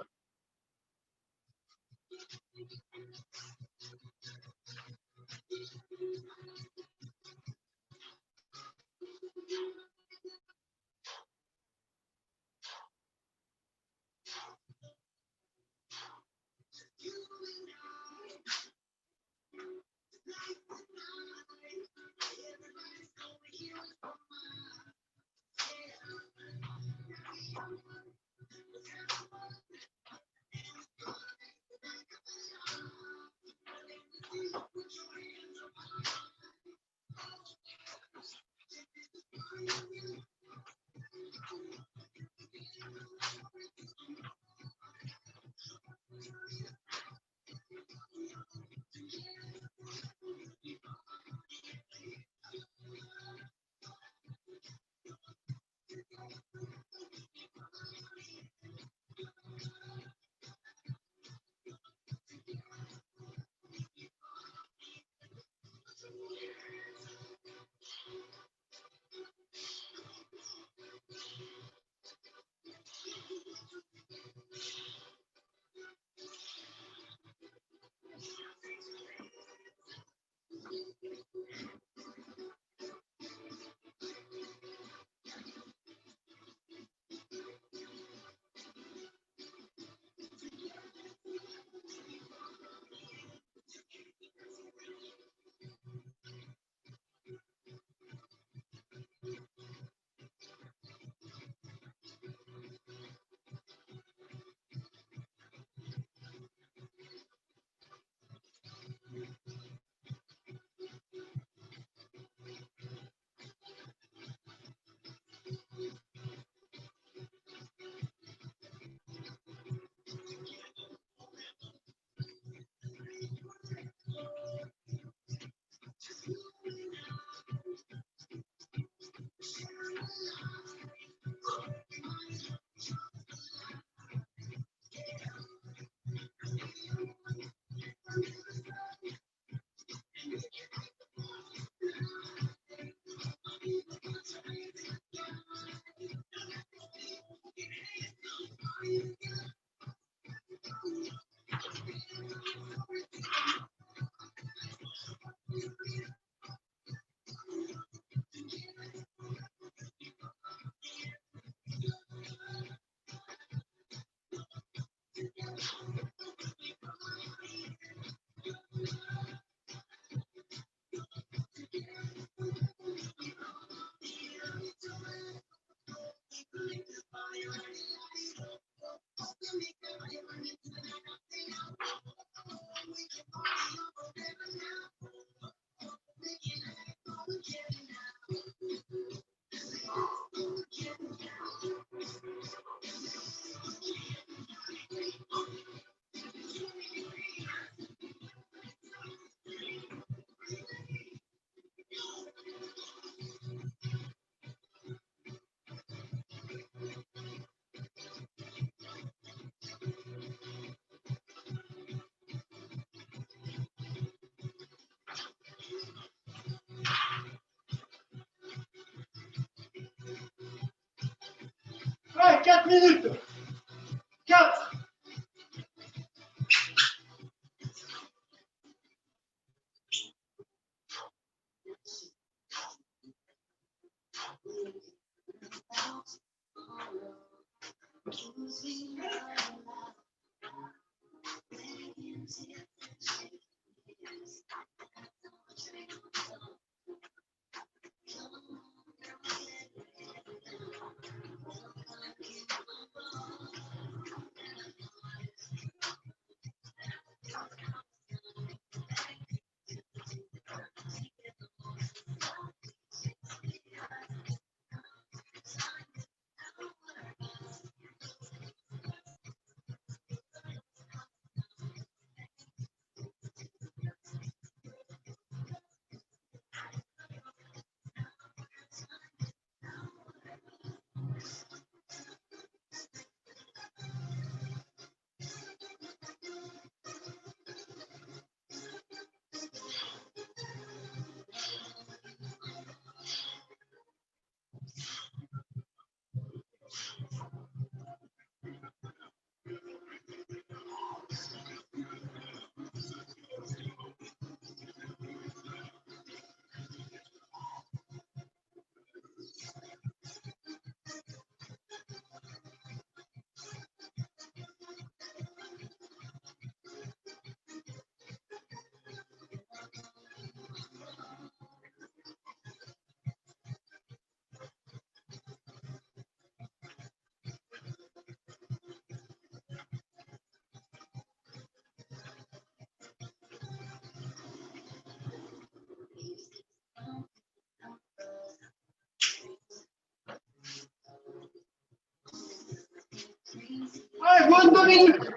4 minutes. 4. Allez, moins de 2 minutes.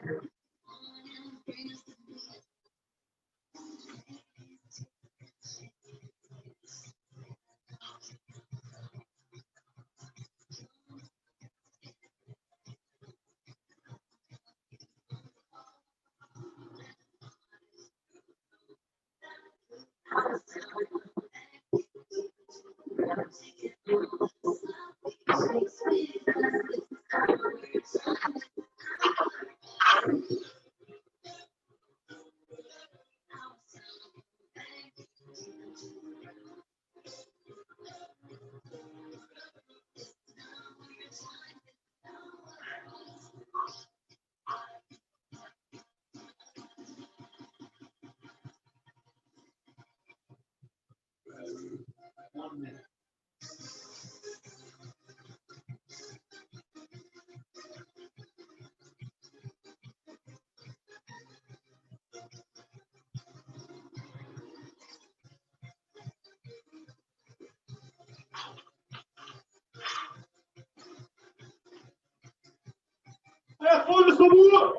La pause jusqu'au bout.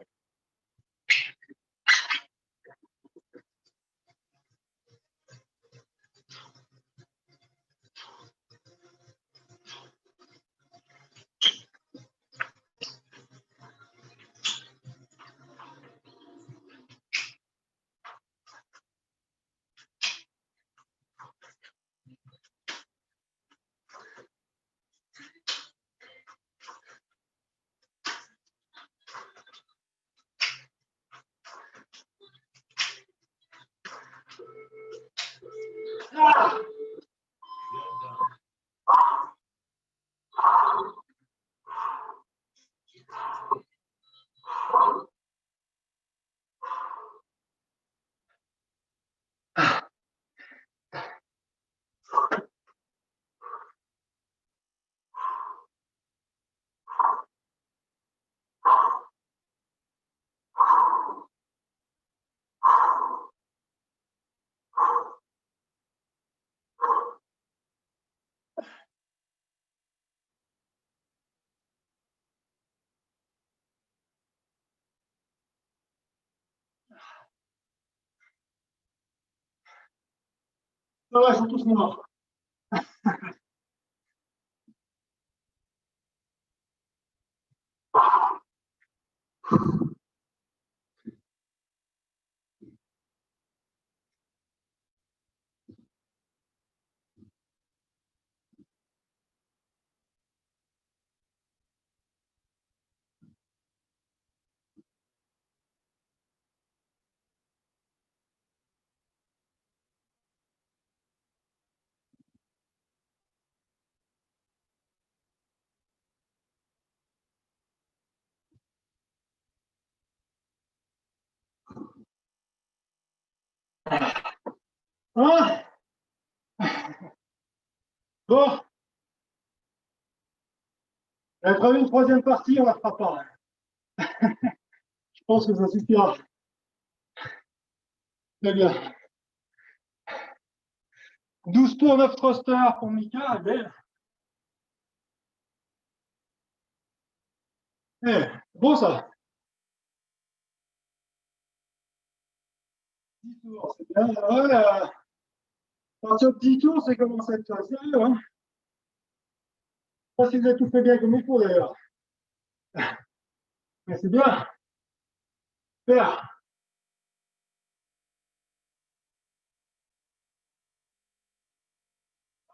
Ah. Ça va, ils sont tous morts. Hein? Bon, j'avais prévu une troisième partie, on la fera pas. Je pense que ça suffira. Très bien. 12 tours, 9 thrusters pour Mika, belle. Beau ça. 10 tours, c'est bien. Ouais, à partir de 10 tours, c'est commencé à être sérieux. Hein. Je ne sais pas si vous avez tout fait bien comme il faut d'ailleurs. Mais c'est bien. Super.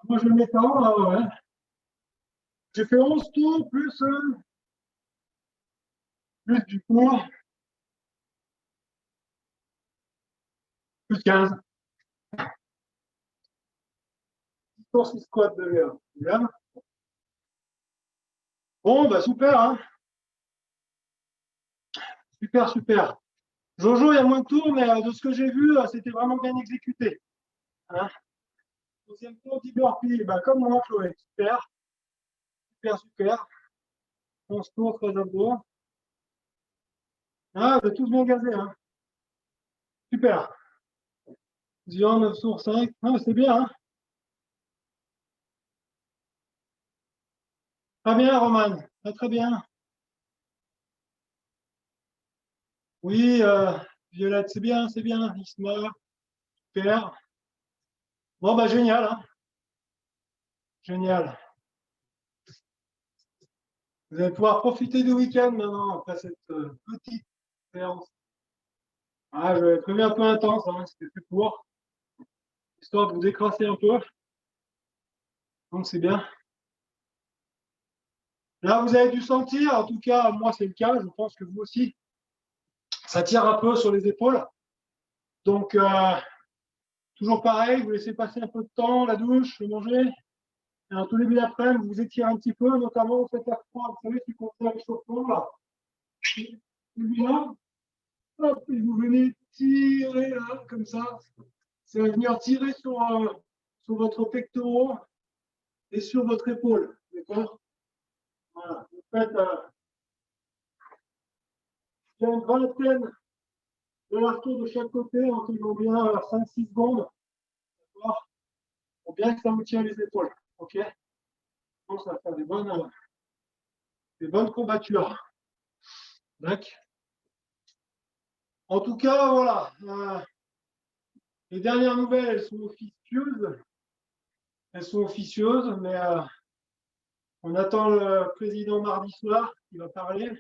Moi, je le m'étends, là, ouais. J'ai fait 11 tours plus du coup, plus 15. 10 tours, 6 squats de l'air. Bien. Bon, bah super, hein. Super, super. Jojo, il y a moins de tours, mais de ce que j'ai vu, c'était vraiment bien exécuté. Hein. Deuxième tour, 10 burpees, bah, comme moi, Chloé. Super, super, super. 11 tours, 13 abdos. Ah, vous êtes tous bien gazés. Hein. Super. 9 tours, 5. Ah, c'est bien. Hein. Très bien, Roman. Très, très bien. Oui, Violette, c'est bien, c'est bien. Isma, super. Bon, bah, génial. Hein. Génial. Vous allez pouvoir profiter du week-end maintenant, après cette petite séance. Ah, je vais prévu un peu intense, hein, c'était plus court, histoire de vous décrasser un peu. Donc, c'est bien. Là, vous avez dû sentir, en tout cas, moi, c'est le cas, je pense que vous aussi, ça tire un peu sur les épaules. Donc, toujours pareil, vous laissez passer un peu de temps, la douche, le manger. Et en tout début d'après-midi, vous vous étirez un petit peu, notamment vous faites la froid, vous savez, si vous faites un réchauffement, là. Celui-là, hop, et vous venez tirer là, comme ça. Ça va venir tirer sur votre pectoral et sur votre épaule. D'accord? Voilà. Vous faites il y a une vingtaine de retours de chaque côté en tenant bien 5-6 secondes. D'accord? Pour bien que ça vous tient les épaules. OK? Donc, ça va faire des bonnes courbatures. D'accord? En tout cas, voilà. Les dernières nouvelles, elles sont officieuses. Elles sont officieuses, mais on attend le président mardi soir qui va parler.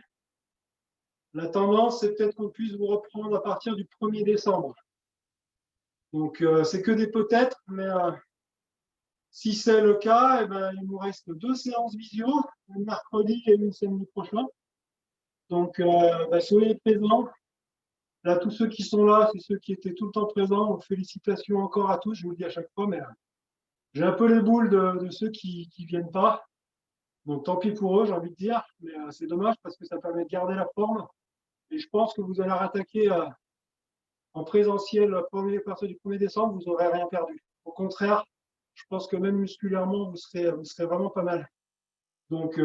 La tendance, c'est peut-être qu'on puisse vous reprendre à partir du 1er décembre. Donc, c'est que des peut-être, mais si c'est le cas, eh ben, il nous reste 2 séances visio, une mercredi et une samedi prochain. Donc, soyez présents. Là, tous ceux qui sont là, c'est ceux qui étaient tout le temps présents. Donc, félicitations encore à tous, je vous le dis à chaque fois, mais j'ai un peu les boules de ceux qui ne viennent pas. Donc, tant pis pour eux, j'ai envie de dire, mais c'est dommage parce que ça permet de garder la forme. Et je pense que vous allez rattaquer en présentiel à partir du 1er décembre, vous n'aurez rien perdu. Au contraire, je pense que même musculairement, vous serez vraiment pas mal. Donc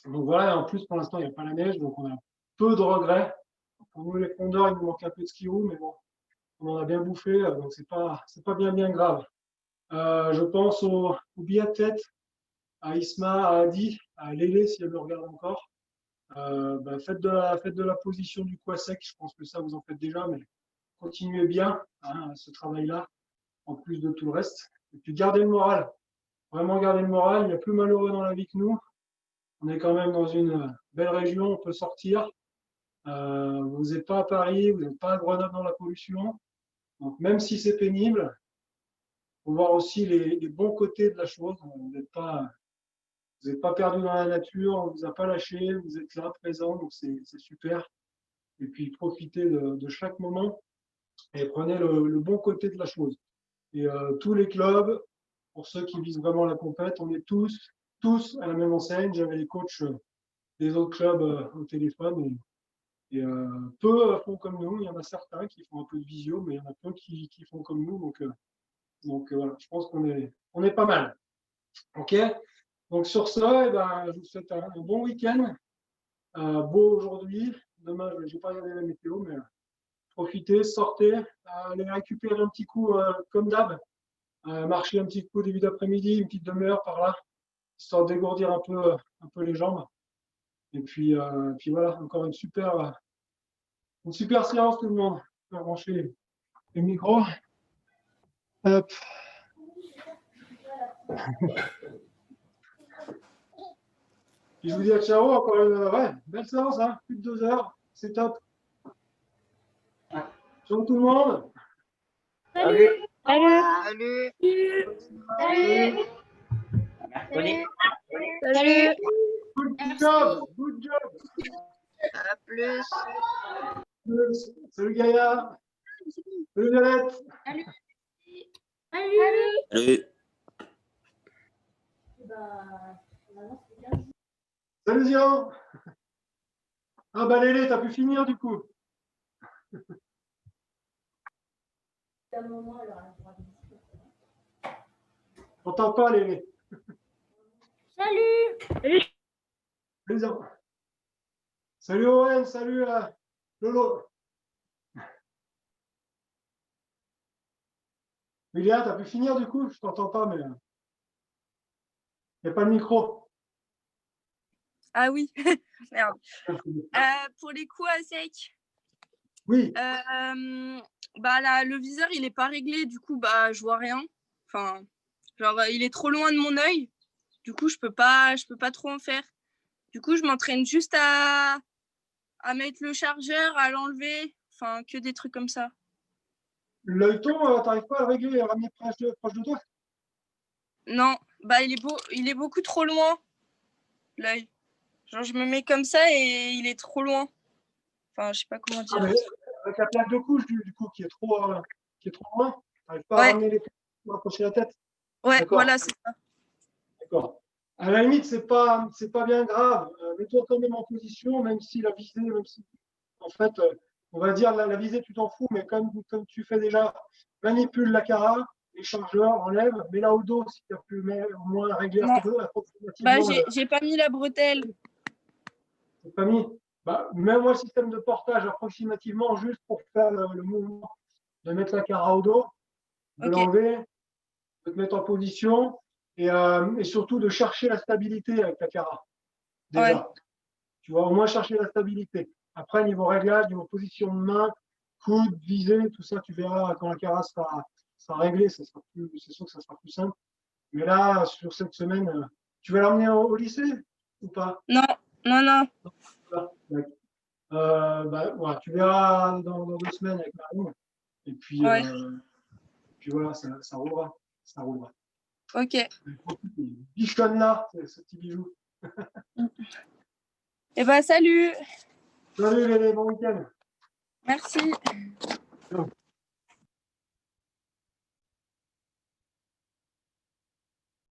voilà, en plus, pour l'instant, il n'y a pas la neige, donc on a peu de regrets. Pour nous, les fondeurs, il nous manque un peu de ski-roue, mais bon, on en a bien bouffé, donc c'est pas bien grave. Je pense au biathlète, à Isma, à Adi, à Lélé, si elle le regarde encore. Faites de la position du quoi sec, je pense que ça, vous en faites déjà, mais continuez bien hein, ce travail-là, en plus de tout le reste. Et puis gardez le moral, vraiment gardez le moral, il y a plus malheureux dans la vie que nous. On est quand même dans une belle région, on peut sortir. Vous n'êtes pas à Paris, vous n'êtes pas à Grenoble dans la pollution. Donc même si c'est pénible, il faut voir aussi les bons côtés de la chose. Vous n'êtes pas perdu dans la nature, on ne vous a pas lâché, vous êtes là, présent, donc c'est super. Et puis profitez de chaque moment et prenez le bon côté de la chose. Et tous les clubs, pour ceux qui visent vraiment la compète, on est tous à la même enseigne. J'avais les coachs des autres clubs au téléphone. Et Et peu font comme nous. Il y en a certains qui font un peu de visio, mais il y en a plein qui font comme nous. Donc voilà, je pense on est pas mal. OK? Donc sur ça, eh ben, je vous souhaite un bon week-end. Beau aujourd'hui. Demain, je n'ai pas regardé la météo, mais profitez, sortez, allez récupérer un petit coup comme d'hab. Marcher un petit coup début d'après-midi, une petite demi-heure par là, histoire de dégourdir un peu les jambes. Et puis voilà, encore une super séance tout le monde. On va brancher les micros. Hop. Puis je vous dis à ciao, encore une belle séance, hein, plus de 2 heures, c'est top. Ciao tout le monde. Salut. Salut. Salut. Salut. Salut. Good job. Good job. À plus. Salut Gaïa. Salut Violette. Salut. Salut Zian. Ah bah Lélé, t'as pu finir du coup. T'entends pas Lélé. Salut. Salut Zian. Salut Owen, salut Lolo. Julia, t'as pu finir du coup? Je t'entends pas, mais il n'y a pas le micro. Ah oui, merde. Pour les coups à sec, Oui. bah là, le viseur il est pas réglé, du coup bah je vois rien. Enfin, genre il est trop loin de mon œil. Du coup je peux pas trop en faire. Du coup je m'entraîne juste à mettre le chargeur, à l'enlever, enfin que des trucs comme ça. L'œilleton, t'arrives pas à le régler et à le ramener proche de toi? Non, bah il est beaucoup trop loin, l'œil. Genre je me mets comme ça et il est trop loin. Enfin, je sais pas comment dire. Ah, mais avec la plaque de couche du coup qui est trop loin, t'arrives pas à Ouais. ramener les couches pour approcher la tête? Ouais, D'accord. voilà, c'est ça. D'accord. À la limite, c'est pas bien grave. Mets-toi quand même en position, même si la visée, en fait, on va dire la visée, tu t'en fous, mais comme tu fais déjà, manipule la cara, les chargeurs, enlève, mets-la au dos si tu as pu au moins régler Non. approximativement. Bah, j'ai pas mis la bretelle. C'est pas mis. Bah, mets-moi le système de portage approximativement juste pour faire le mouvement de mettre la cara au dos, de Ok. l'enlever, de te mettre en position et surtout de chercher la stabilité avec la cara. Déjà. Ouais. Tu vas au moins chercher la stabilité. Après, niveau réglage, niveau position de main, coude, visée, tout ça, tu verras quand la cara sera réglée, c'est sûr que ça sera plus simple. Mais là, sur cette semaine, tu vas l'emmener au lycée ou pas? Non, non, non. Bah, voilà, tu verras dans 2 semaines avec Marine. Et puis, Ouais. puis voilà, ça roulera. Ça roulera. Ok. Bichonne là, ce petit bijou. Eh ben, salut. Salut les bons week-ends. Merci. Ciao.